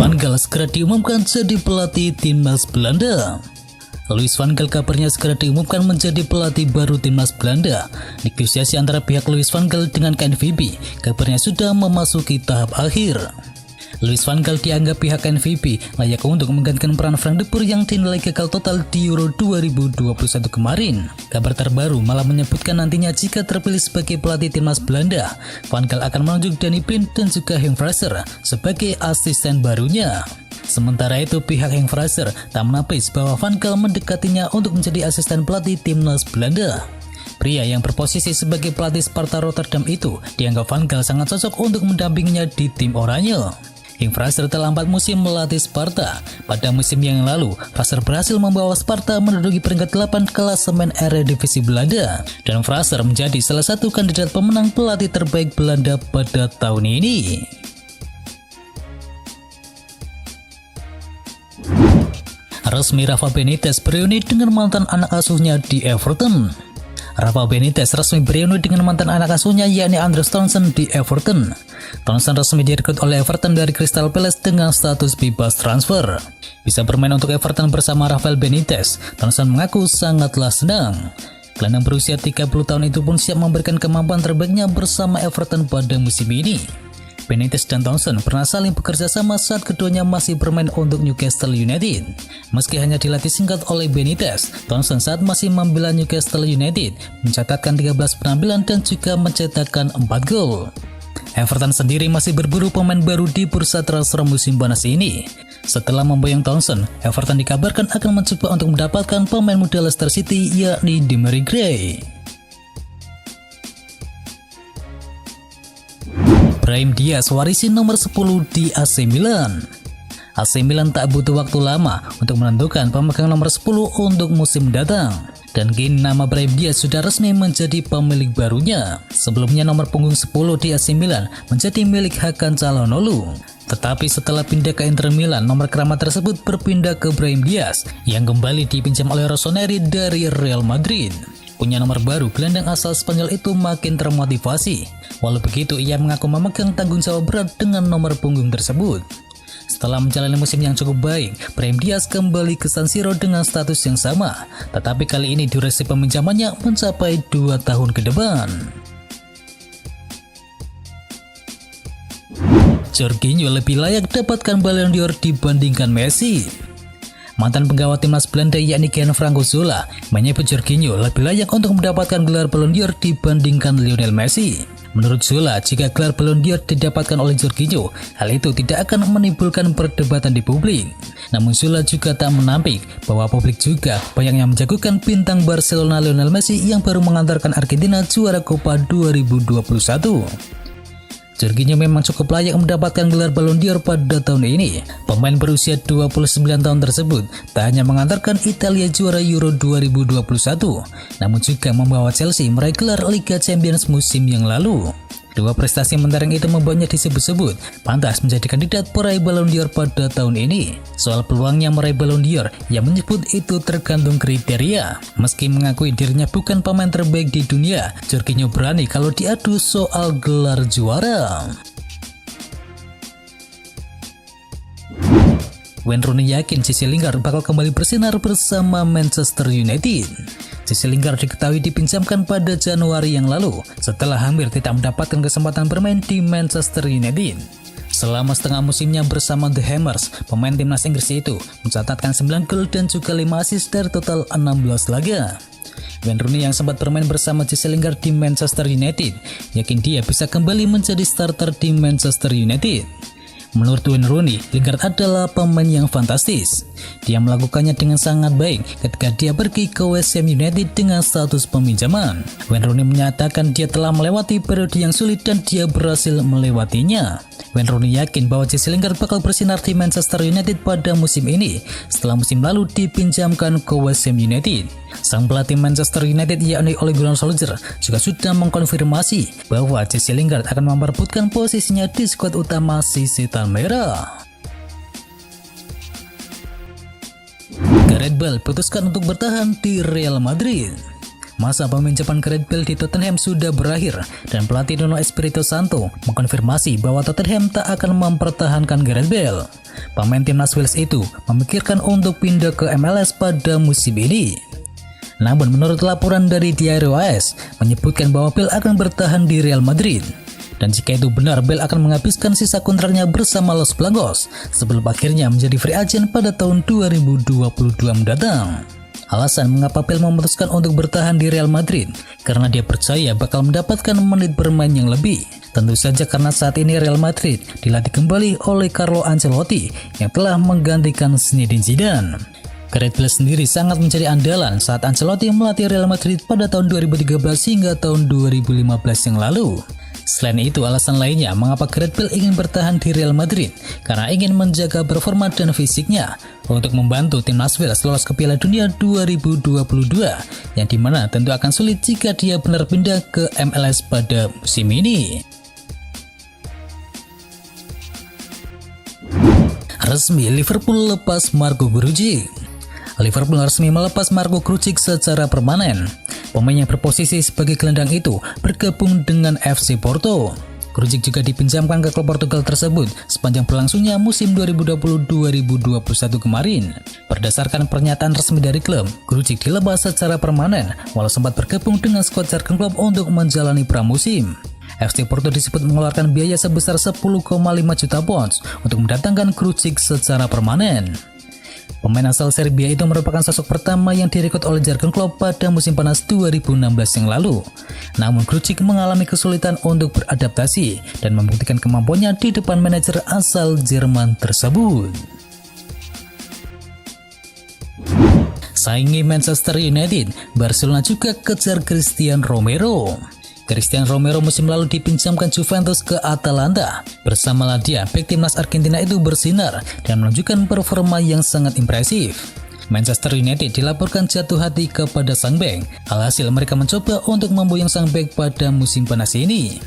van Gaal segera diumumkan jadi pelatih timnas Belanda. Louis van Gaal kabarnya segera diumumkan menjadi pelatih baru timnas Belanda. Negosiasi antara pihak Louis van Gaal dengan KNVB kabarnya sudah memasuki tahap akhir. Louis van Gaal dianggap pihak KNVB layak untuk menggantikan peran Frank de Boer yang dinilai gagal total di Euro 2021 kemarin. Kabar terbaru malah menyebutkan nantinya jika terpilih sebagai pelatih timnas Belanda, Van Gaal akan menunjuk Danny Blind dan juga Henk Fraser sebagai asisten barunya. Sementara itu pihak Henk Fraser tak menapis bahwa Van Gaal mendekatinya untuk menjadi asisten pelatih timnas Belanda. Pria yang berposisi sebagai pelatih Sparta Rotterdam itu dianggap Van Gaal sangat cocok untuk mendampinginya di tim oranye. Henk Fraser telah 4 musim melatih Sparta. Pada musim yang lalu, Fraser berhasil membawa Sparta menduduki peringkat 8 klasemen Eredivisie Belanda, dan Fraser menjadi salah satu kandidat pemenang pelatih terbaik Belanda pada tahun ini. Resmi Rafa Benitez bereuni dengan mantan anak asuhnya di Everton. Rafa Benitez resmi bereuni dengan mantan anak asuhnya yakni Andros Townsend di Everton. Townsend resmi direkrut oleh Everton dari Crystal Palace dengan status bebas transfer. Bisa bermain untuk Everton bersama Rafael Benitez, Townsend mengaku sangatlah senang. Gelandang berusia 30 tahun itu pun siap memberikan kemampuan terbaiknya bersama Everton pada musim ini. Benitez dan Townsend pernah saling bekerja sama saat keduanya masih bermain untuk Newcastle United. Meski hanya dilatih singkat oleh Benitez, Townsend saat masih membela Newcastle United mencatatkan 13 penampilan dan juga mencetakkan 4 gol. Everton sendiri masih berburu pemain baru di bursa transfer musim panas ini. Setelah memboyong Townsend, Everton dikabarkan akan mencoba untuk mendapatkan pemain muda Leicester City yakni Demarai Gray. Brahim Diaz warisi nomor 10 di AC Milan. AC Milan tak butuh waktu lama untuk menentukan pemegang nomor 10 untuk musim mendatang. Dan kini nama Brahim Diaz sudah resmi menjadi pemilik barunya. Sebelumnya nomor punggung 10 di AC Milan menjadi milik Hakan Calhanoglu. Tetapi setelah pindah ke Inter Milan, nomor keramat tersebut berpindah ke Brahim Diaz yang kembali dipinjam oleh Rossoneri dari Real Madrid. Punya nomor baru, gelandang asal Spanyol itu makin termotivasi. Walau begitu, ia mengaku memegang tanggung jawab berat dengan nomor punggung tersebut. Setelah menjalani musim yang cukup baik, Brahim Diaz kembali ke San Siro dengan status yang sama. Tetapi kali ini durasi peminjamannya mencapai 2 tahun ke depan. Jorginho lebih layak dapatkan Ballon d'Or dibandingkan Messi. Mantan penggawa timnas Belanda yakni Gianfranco Zola menyebut Jorginho lebih layak untuk mendapatkan gelar Ballon d'Or dibandingkan Lionel Messi. Menurut Zola, jika gelar Ballon d'Or didapatkan oleh Jorginho, hal itu tidak akan menimbulkan perdebatan di publik. Namun Zola juga tak menampik bahwa publik juga banyak yang menjagokan bintang Barcelona Lionel Messi yang baru mengantarkan Argentina juara Copa 2021. Jorginho memang cukup layak mendapatkan gelar Ballon d'Or pada tahun ini. Pemain berusia 29 tahun tersebut tak hanya mengantarkan Italia juara Euro 2021, namun juga membawa Chelsea meraih gelar Liga Champions musim yang lalu. Dua prestasi mentereng itu membuatnya disebut-sebut pantas menjadi kandidat peraih Ballon d'Or pada tahun ini. Soal peluangnya meraih Ballon d'Or, ia menyebut itu tergantung kriteria. Meski mengakui dirinya bukan pemain terbaik di dunia, Jorginho berani kalau diadu soal gelar juara. Wayne Rooney yakin Jesse Lingard bakal kembali bersinar bersama Manchester United. Jesse Lingard diketahui dipinjamkan pada Januari yang lalu setelah hampir tidak mendapatkan kesempatan bermain di Manchester United. Selama setengah musimnya bersama The Hammers, pemain timnas Inggris itu mencatatkan 9 gol dan juga 5 assist dari total 16 laga. Wayne Rooney yang sempat bermain bersama Jesse Lingard di Manchester United yakin dia bisa kembali menjadi starter di Manchester United. Menurut Wayne Rooney, Lingard adalah pemain yang fantastis. Dia melakukannya dengan sangat baik ketika dia pergi ke West Ham United dengan status peminjaman. Wayne Rooney menyatakan dia telah melewati periode yang sulit dan dia berhasil melewatinya. Wayne Rooney yakin bahwa Jesse Lingard bakal bersinar di Manchester United pada musim ini setelah musim lalu dipinjamkan ke West Ham United. Sang pelatih Manchester United yakni Ole Gunnar Solskjaer juga sudah mengkonfirmasi bahwa Jesse Lingard akan memperebutkan posisinya di skuad utama si Setan Merah. Gareth Bale putuskan untuk bertahan di Real Madrid. Masa peminjaman Gareth Bale di Tottenham sudah berakhir dan pelatih Nuno Espirito Santo mengkonfirmasi bahwa Tottenham tak akan mempertahankan Gareth Bale. Pemain timnas Wales itu memikirkan untuk pindah ke MLS pada musim ini. Namun menurut laporan dari Diario AS menyebutkan bahwa Bale akan bertahan di Real Madrid. Dan jika itu benar, Bale akan menghabiskan sisa kontraknya bersama Los Blancos sebelum akhirnya menjadi free agent pada tahun 2022 mendatang. Alasan mengapa Bale memutuskan untuk bertahan di Real Madrid karena dia percaya bakal mendapatkan menit bermain yang lebih. Tentu saja karena saat ini Real Madrid dilatih kembali oleh Carlo Ancelotti yang telah menggantikan Zinedine Zidane. Gareth Bale sendiri sangat menjadi andalan saat Ancelotti melatih Real Madrid pada tahun 2013 hingga tahun 2015 yang lalu. Selain itu, alasan lainnya mengapa Gareth Bale ingin bertahan di Real Madrid karena ingin menjaga performa dan fisiknya untuk membantu timnas Wales lolos ke Piala Dunia 2022 yang dimana tentu akan sulit jika dia benar pindah ke MLS pada musim ini. Resmi Liverpool lepas Marco Grujic. Liverpool resmi melepas Marco Grujic secara permanen. Pemain yang berposisi sebagai gelandang itu bergabung dengan FC Porto. Grujic juga dipinjamkan ke klub Portugal tersebut sepanjang berlangsungnya musim 2020-2021 kemarin. Berdasarkan pernyataan resmi dari klub, Grujic dilepas secara permanen walau sempat bergabung dengan skuad Jurgen Klopp untuk menjalani pramusim. FC Porto disebut mengeluarkan biaya sebesar 10,5 juta pounds untuk mendatangkan Grujic secara permanen. Pemain asal Serbia itu merupakan sosok pertama yang direkrut oleh Jurgen Klopp pada musim panas 2016 yang lalu. Namun Grujic mengalami kesulitan untuk beradaptasi dan membuktikan kemampuannya di depan manajer asal Jerman tersebut. Saingi Manchester United, Barcelona juga kejar Christian Romero. Christian Romero musim lalu dipinjamkan Juventus ke Atalanta. Bersama dia, bek timnas Argentina itu bersinar dan menunjukkan performa yang sangat impresif. Manchester United dilaporkan jatuh hati kepada sang bek. Alhasil mereka mencoba untuk memboyong sang bek pada musim panas ini.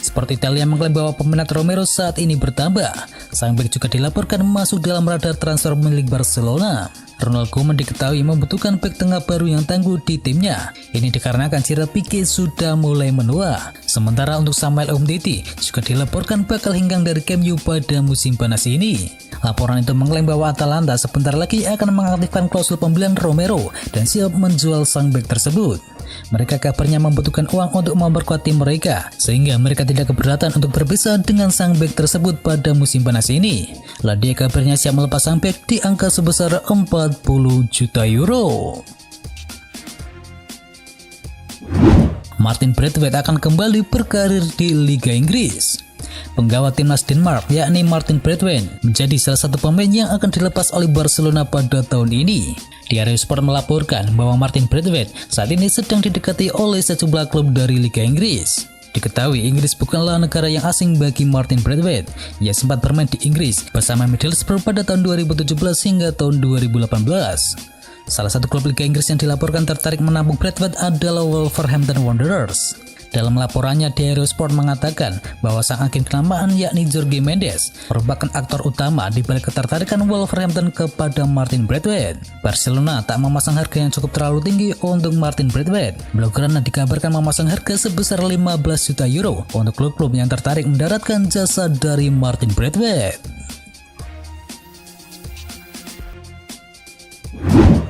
Seperti Italia mengklaim bahwa peminat Romero saat ini bertambah. Sang bek juga dilaporkan masuk dalam radar transfer milik Barcelona. Ronald Koeman diketahui membutuhkan bek tengah baru yang tangguh di timnya. Ini dikarenakan cedera Pique sudah mulai menua. Sementara untuk Samuel Umtiti juga dilaporkan bakal hengkang dari Camp Nou pada musim panas ini. Laporan itu mengklaim bahwa Atalanta sebentar lagi akan mengaktifkan klausul pembelian Romero dan siap menjual sang bek tersebut. Mereka kabarnya membutuhkan uang untuk memperkuat tim mereka, sehingga mereka tidak keberatan untuk berpisah dengan sang bek tersebut pada musim panas ini. Dia kabarnya siap melepas sang bek di angka sebesar 40 juta euro. Martin Braithwaite akan kembali berkarir di Liga Inggris. Penggawa timnas Denmark yakni Martin Braithwaite menjadi salah satu pemain yang akan dilepas oleh Barcelona pada tahun ini. Diario Sport melaporkan bahwa Martin Braithwaite saat ini sedang didekati oleh sejumlah klub dari Liga Inggris. Diketahui Inggris bukanlah negara yang asing bagi Martin Braithwaite. Ia sempat bermain di Inggris bersama Middlesbrough pada tahun 2017 hingga tahun 2018. Salah satu klub Liga Inggris yang dilaporkan tertarik menampung Braithwaite adalah Wolverhampton Wanderers. Dalam laporannya, Diario Sport mengatakan bahwa sang agen kenamaan yakni Jorge Mendes merupakan aktor utama di balik ketertarikan Wolverhampton kepada Martin Braithwaite. Barcelona tak memasang harga yang cukup terlalu tinggi untuk Martin Braithwaite. Blaugrana dikabarkan memasang harga sebesar 15 juta euro untuk klub-klub yang tertarik mendaratkan jasa dari Martin Braithwaite.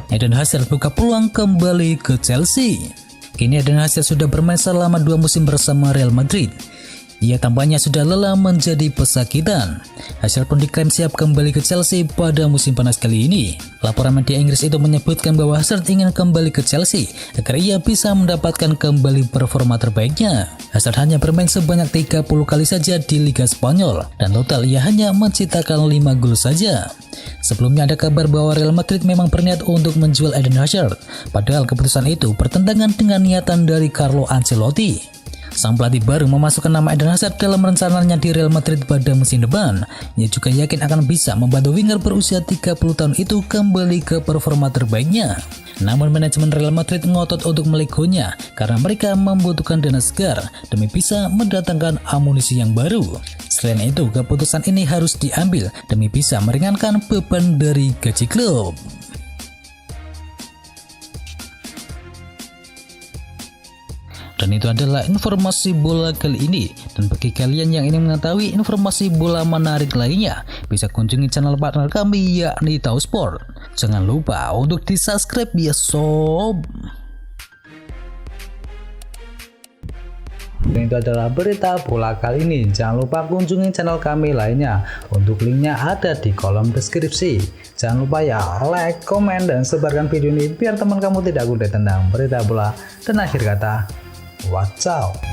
Eden Hazard buka peluang kembali ke Chelsea. Kini Eden Hazard sudah bermain selama 2 musim bersama Real Madrid. Ia tampaknya sudah lelah menjadi pesakitan. Hazard pun diklaim siap kembali ke Chelsea pada musim panas kali ini. Laporan media Inggris itu menyebutkan bahwa Hazard ingin kembali ke Chelsea agar ia bisa mendapatkan kembali performa terbaiknya. Hazard hanya bermain sebanyak 30 kali saja di Liga Spanyol dan total ia hanya menciptakan 5 gol saja. Sebelumnya ada kabar bahwa Real Madrid memang berniat untuk menjual Eden Hazard, padahal keputusan itu bertentangan dengan niatan dari Carlo Ancelotti. Sang pelatih baru memasukkan nama Eden Hazard dalam rencananya di Real Madrid pada musim depan. Ia juga yakin akan bisa membantu winger berusia 30 tahun itu kembali ke performa terbaiknya. Namun manajemen Real Madrid ngotot untuk melegonya karena mereka membutuhkan dana segar demi bisa mendatangkan amunisi yang baru. Selain itu, keputusan ini harus diambil demi bisa meringankan beban dari gaji klub. Dan itu adalah informasi bola kali ini. Dan bagi kalian yang ingin mengetahui informasi bola menarik lainnya, bisa kunjungi channel partner kami yakni Tahu Sport. Jangan lupa untuk di subscribe ya sob. Dan itu adalah berita bola kali ini. Jangan lupa kunjungi channel kami lainnya. Untuk linknya ada di kolom deskripsi. Jangan lupa ya like, komen, dan sebarkan video ini biar teman kamu tidak gundai tentang berita bola. Dan akhir kata, wacau.